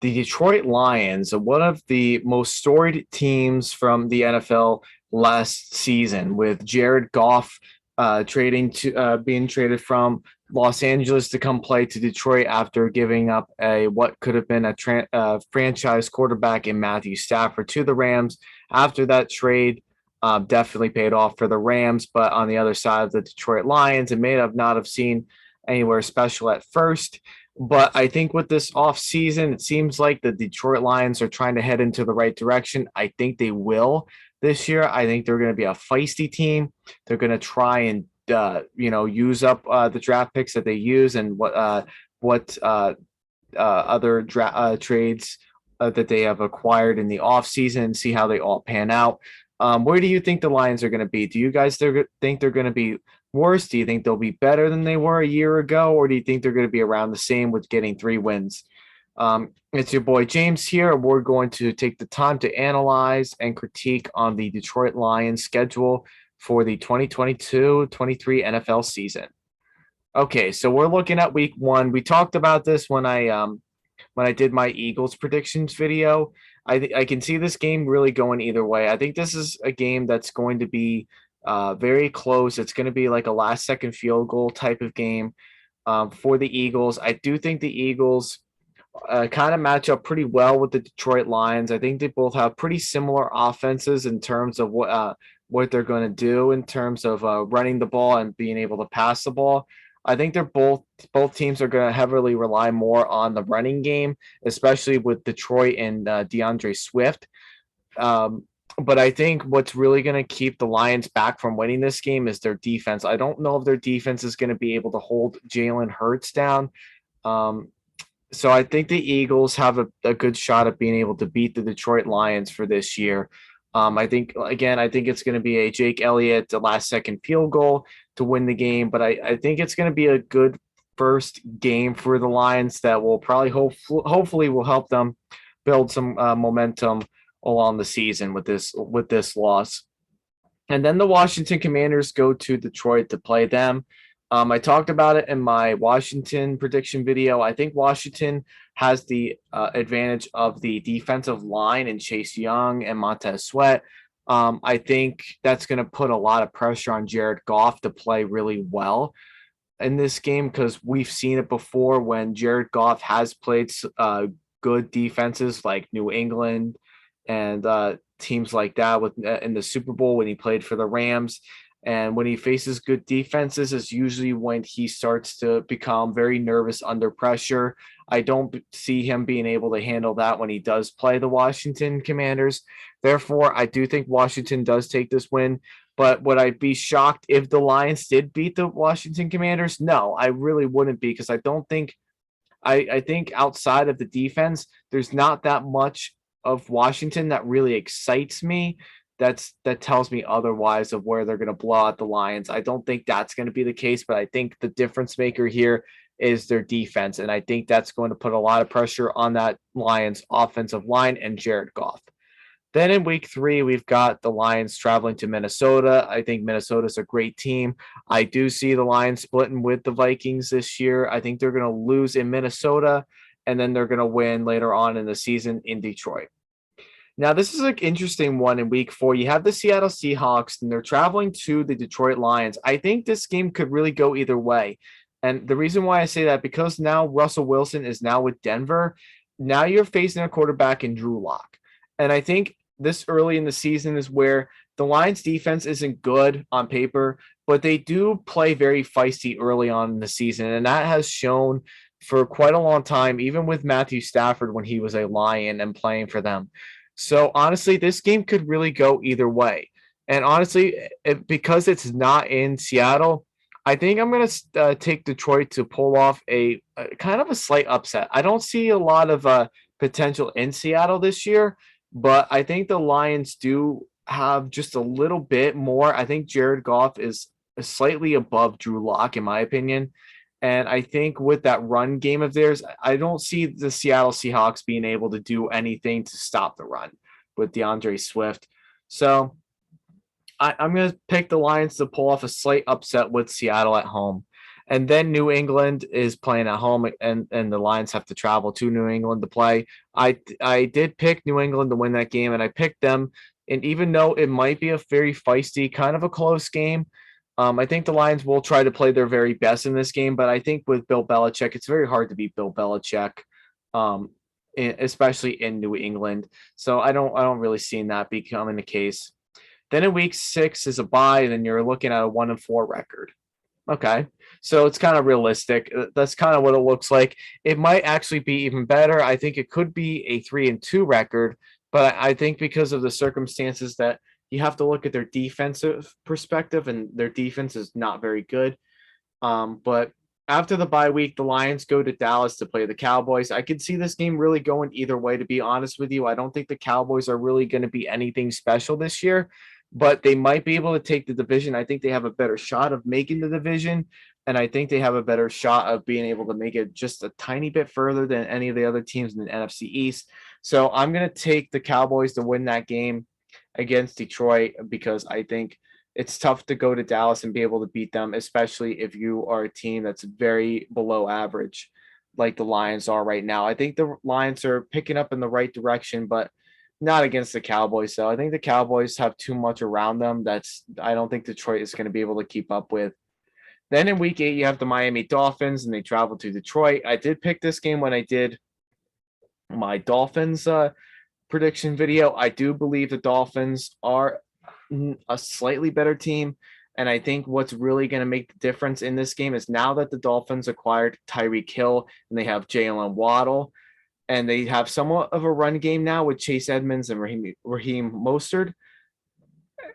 the Detroit Lions, one of the most storied teams from the NFL last season, with Jared Goff trading to being traded from Los Angeles to come play to Detroit after giving up a what could have been a franchise quarterback in Matthew Stafford to the Rams. After that trade, definitely paid off for the Rams, but on the other side of the Detroit Lions, it may have not have seen anywhere special at first. But I think with this offseason, it seems like the Detroit Lions are trying to head into the right direction. I think they will this year. I think they're going to be a feisty team. They're going to try and use up the draft picks that they use and what other trades that they have acquired in the offseason and see how they all pan out. Where do you think the Lions are going to be? Do you guys think they're going to be worse? Do you think they'll be better than they were a year ago, or do you think they're going to be around the same with getting 3 wins? It's your boy James here. We're going to take the time to analyze and critique on the Detroit Lions schedule for the 2022-23 NFL season. Okay, so we're looking at week 1. We talked about this when I did my Eagles predictions video. I can see this game really going either way. I think this is a game that's going to be very close. It's going to be like a last second field goal type of game for the Eagles. I do think the Eagles kind of match up pretty well with the Detroit Lions. I think they both have pretty similar offenses in terms of what they're going to do in terms of running the ball and being able to pass the ball. I think they're both teams are going to heavily rely more on the running game, especially with Detroit and DeAndre Swift. But I think what's really going to keep the Lions back from winning this game is their defense. I don't know if their defense is going to be able to hold Jalen Hurts down. So I think the Eagles have a good shot at being able to beat the Detroit Lions for this year. I think it's going to be a Jake Elliott, the last second field goal to win the game. But I think it's going to be a good first game for the Lions that will probably hopefully will help them build some momentum along the season with this loss. And then the Washington Commanders go to Detroit to play them. I talked about it in my Washington prediction video. I think Washington has the advantage of the defensive line and Chase Young and Montez Sweat. I think that's going to put a lot of pressure on Jared Goff to play really well in this game because we've seen it before when Jared Goff has played good defenses like New England and teams like that in the Super Bowl when he played for the Rams. And when he faces good defenses is usually when he starts to become very nervous under pressure. I don't see him being able to handle that when he does play the Washington Commanders. Therefore, I do think Washington does take this win. But would I be shocked if the Lions did beat the Washington Commanders? No, I really wouldn't be because I don't think I think outside of the defense, there's not that much of Washington that really excites me. That tells me otherwise of where they're going to blow out the Lions. I don't think that's going to be the case, but I think the difference maker here is their defense, and I think that's going to put a lot of pressure on that Lions offensive line and Jared Goff. Then in week 3, we've got the Lions traveling to Minnesota. I think Minnesota's a great team. I do see the Lions splitting with the Vikings this year. I think they're going to lose in Minnesota, and then they're going to win later on in the season in Detroit. Now, this is an interesting one in week 4. You have the Seattle Seahawks, and they're traveling to the Detroit Lions. I think this game could really go either way. And the reason why I say that, because now Russell Wilson is now with Denver. Now you're facing a quarterback in Drew Lock. And I think this early in the season is where the Lions defense isn't good on paper, but they do play very feisty early on in the season. And that has shown for quite a long time, even with Matthew Stafford when he was a Lion and playing for them. So honestly, this game could really go either way. And honestly, because it's not in Seattle, I think I'm going to take Detroit to pull off a kind of a slight upset. I don't see a lot of potential in Seattle this year, but I think the Lions do have just a little bit more. I think Jared Goff is slightly above Drew Lock, in my opinion. And I think with that run game of theirs, I don't see the Seattle Seahawks being able to do anything to stop the run with DeAndre Swift. So I'm going to pick the Lions to pull off a slight upset with Seattle at home. And then New England is playing at home, and the Lions have to travel to New England to play. I did pick New England to win that game, and I picked them. And even though it might be a very feisty, kind of a close game, I think the Lions will try to play their very best in this game. But I think with Bill Belichick, it's very hard to beat Bill Belichick, um, especially in New England. So I don't really see that becoming the case. Then in week 6 is a bye, and then you're looking at a 1-4 record. Okay. So it's kind of realistic. That's kind of what it looks like. It might actually be even better. I think it could be a 3-2 record, but I think because of the circumstances that you have to look at their defensive perspective, and their defense is not very good. But after the bye week, the Lions go to Dallas to play the Cowboys. I could see this game really going either way, to be honest with you. I don't think the Cowboys are really going to be anything special this year, but they might be able to take the division. I think they have a better shot of making the division, and I think they have a better shot of being able to make it just a tiny bit further than any of the other teams in the NFC East. So I'm going to take the Cowboys to win that game against Detroit, because I think it's tough to go to Dallas and be able to beat them, especially if you are a team that's very below average, like the Lions are right now. I think the Lions are picking up in the right direction, but not against the Cowboys. So I think the Cowboys have too much around them. I don't think Detroit is going to be able to keep up with. Then in week 8, you have the Miami Dolphins, and they travel to Detroit. I did pick this game when I did my Dolphins prediction video. I do believe the Dolphins are a slightly better team. And I think what's really going to make the difference in this game is now that the Dolphins acquired Tyreek Hill and they have Jalen Waddle, and they have somewhat of a run game now with Chase Edmonds and Raheem Mostert.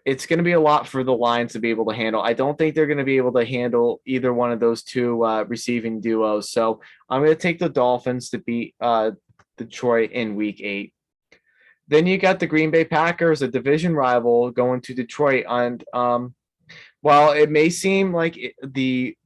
It's going to be a lot for the Lions to be able to handle. I don't think they're going to be able to handle either one of those two receiving duos. So I'm going to take the Dolphins to beat Detroit in week 8. Then you got the Green Bay Packers, a division rival, going to Detroit. And while it may seem like the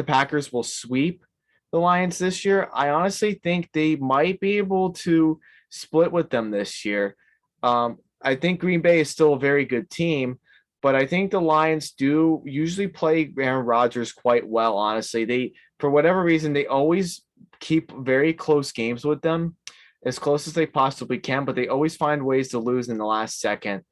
Packers will sweep the Lions this year, I honestly think they might be able to split with them this year. I think Green Bay is still a very good team, but I think the Lions do usually play Aaron Rodgers quite well. Honestly, for whatever reason, they always keep very close games with them, as close as they possibly can, but they always find ways to lose in the last second.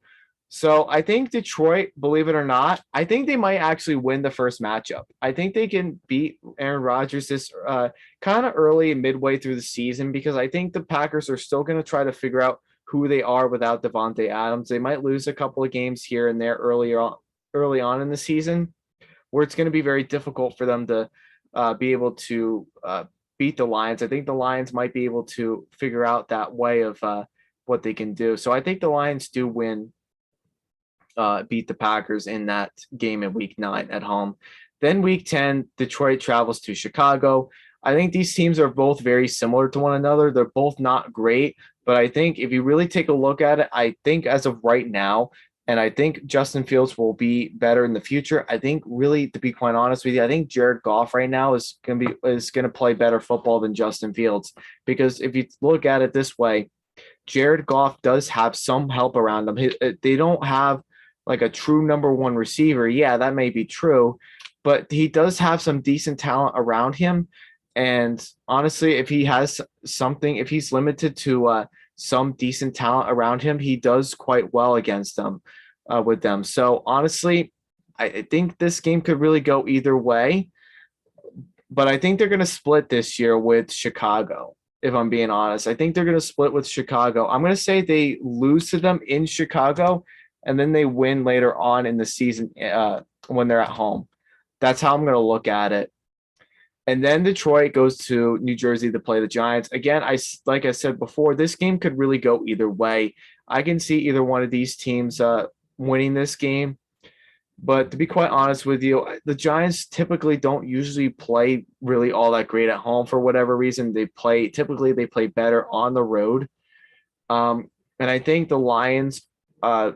So I think Detroit, believe it or not, I think they might actually win the first matchup. I think they can beat Aaron Rodgers this kind of early and midway through the season, because I think the Packers are still going to try to figure out who they are without Devontae Adams. They might lose a couple of games here and there early on in the season, where it's going to be very difficult for them to be able to beat the Lions. I think the Lions might be able to figure out that way of what they can do. So I think the Lions do beat the Packers in that game in week 9 at home. Then week 10, Detroit travels to Chicago. I think these teams are both very similar to one another. They're both not great, but I think if you really take a look at it, I think as of right now, and I think Justin Fields will be better in the future. I think, really, to be quite honest with you, I think Jared Goff right now is going to play better football than Justin Fields, because if you look at it this way, Jared Goff does have some help around him. They don't have like a true number one receiver. Yeah, that may be true, but he does have some decent talent around him. And honestly, if he's limited to some decent talent around him, he does quite well against them with them. So honestly, I think this game could really go either way, but I think they're going to split this year with Chicago. If I'm being honest, I think they're going to split with Chicago. I'm going to say they lose to them in Chicago, and then they win later on in the season when they're at home. That's how I'm going to look at it. And then Detroit goes to New Jersey to play the Giants. Again, like I said before, this game could really go either way. I can see either one of these teams winning this game. But to be quite honest with you, the Giants typically don't usually play really all that great at home for whatever reason. They play better on the road. And I think the Lions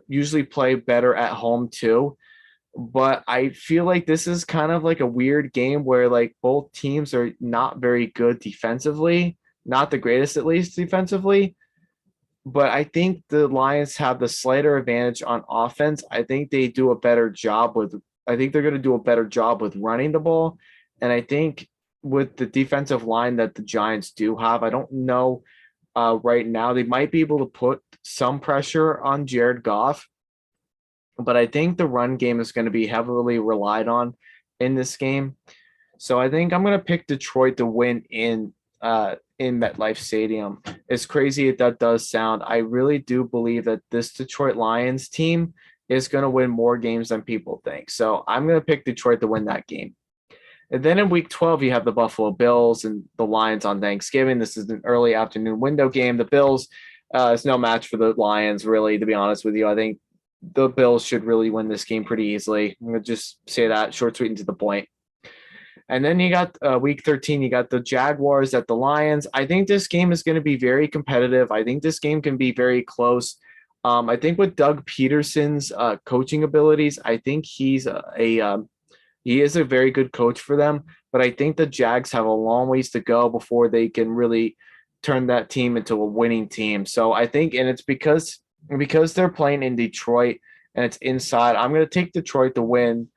usually play better at home too. But I feel like this is kind of like a weird game where like both teams are not very good defensively, not the greatest at least defensively. But I think the Lions have the slighter advantage on offense. I think they do a better job with I think they're going to do a better job with running the ball. And I think with the defensive line that the Giants do have, I don't know right now. They might be able to put some pressure on Jared Goff, but I think the run game is going to be heavily relied on in this game. So I think I'm going to pick Detroit to win in MetLife Stadium. As crazy as that does sound, I really do believe that this Detroit Lions team is going to win more games than people think. So I'm going to pick Detroit to win that game. And then in week 12, you have the Buffalo Bills and the Lions on Thanksgiving. This is an early afternoon window game. The Bills is no match for the Lions, really, to be honest with you. I think the Bills should really win this game pretty easily. I'm going to just say that short, sweet, and to the point. And then you got week 13, you got the Jaguars at the Lions. I think this game is going to be very competitive. I think this game can be very close. I think with Doug Peterson's coaching abilities, I think he is a very good coach for them. But I think the Jags have a long ways to go before they can really turn that team into a winning team. So I think, and it's because they're playing in Detroit and it's inside. I'm going to take Detroit to win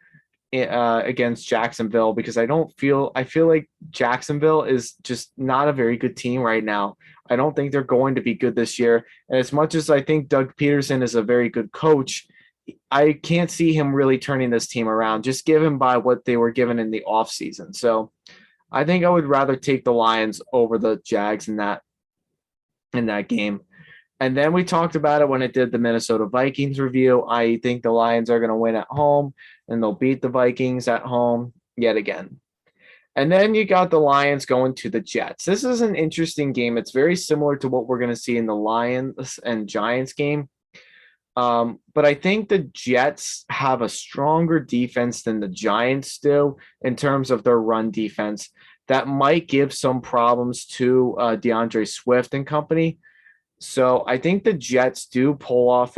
against Jacksonville because I feel like Jacksonville is just not a very good team right now. I don't think they're going to be good this year. And as much as I think Doug Peterson is a very good coach, I can't see him really turning this team around, just given by what they were given in the offseason. So I think I would rather take the Lions over the Jags in that game. And then we talked about it when it did the Minnesota Vikings review. I think the Lions are going to win at home and they'll beat the Vikings at home yet again. And then you got the Lions going to the Jets. This is an interesting game. It's very similar to what we're going to see in the Lions and Giants game. But I think the Jets have a stronger defense than the Giants do in terms of their run defense. That might give some problems to DeAndre Swift and company. So I think the Jets do pull off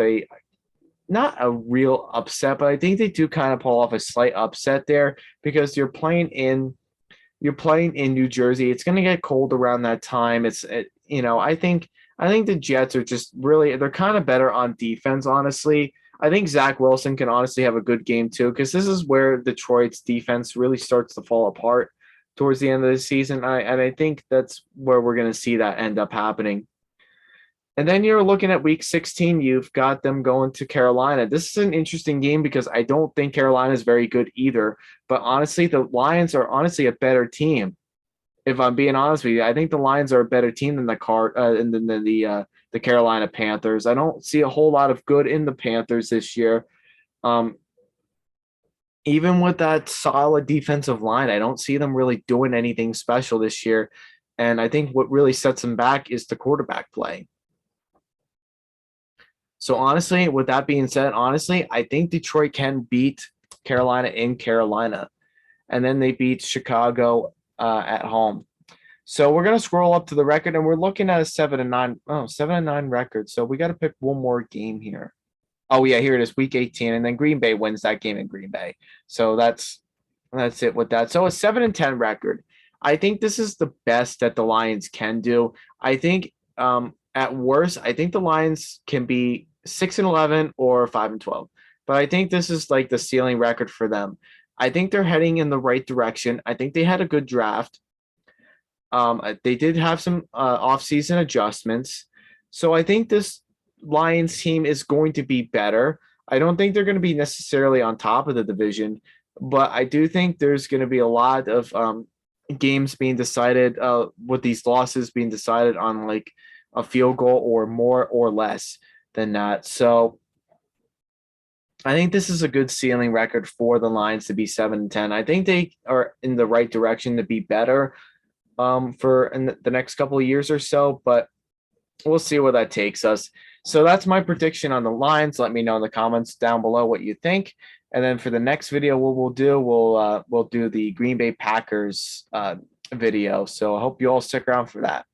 not a real upset, but I think they do kind of pull off a slight upset there because you're playing in New Jersey. It's going to get cold around that time. I think the Jets are just really, they're kind of better on defense, honestly. I think Zach Wilson can honestly have a good game too, because this is where Detroit's defense really starts to fall apart towards the end of the season. I think that's where we're going to see that end up happening. And then you're looking at week 16, you've got them going to Carolina. This is an interesting game because I don't think Carolina is very good either. But honestly, the Lions are honestly a better team. If I'm being honest with you, I think the Lions are a better team than the Carolina Panthers. I don't see a whole lot of good in the Panthers this year. Even with that solid defensive line, I don't see them really doing anything special this year. And I think what really sets them back is the quarterback play. So honestly, with that being said, I think Detroit can beat Carolina in Carolina, and then they beat Chicago at home. So we're gonna scroll up to the record, and we're looking at a 7-9 record. So we got to pick one more game here. Oh yeah, here it is, week 18, and then Green Bay wins that game in Green Bay. So that's it with that. So a 7-10 record. I think this is the best that the Lions can do. I think at worst, I think the Lions can be 6-11 or 5-12. But I think this is like the ceiling record for them. I think they're heading in the right direction. I think they had a good draft. They did have some offseason adjustments. So I think this Lions team is going to be better. I don't think they're going to be necessarily on top of the division, but I do think there's going to be a lot of games being decided with these losses being decided on like a field goal or more or less than that. So I think this is a good ceiling record for the Lions to be 7-10. I think they are in the right direction to be better for in the next couple of years or so, but we'll see where that takes us. So that's my prediction on the Lions. Let me know in the comments down below what you think. And then for the next video, what we'll do the Green Bay Packers video. So I hope you all stick around for that.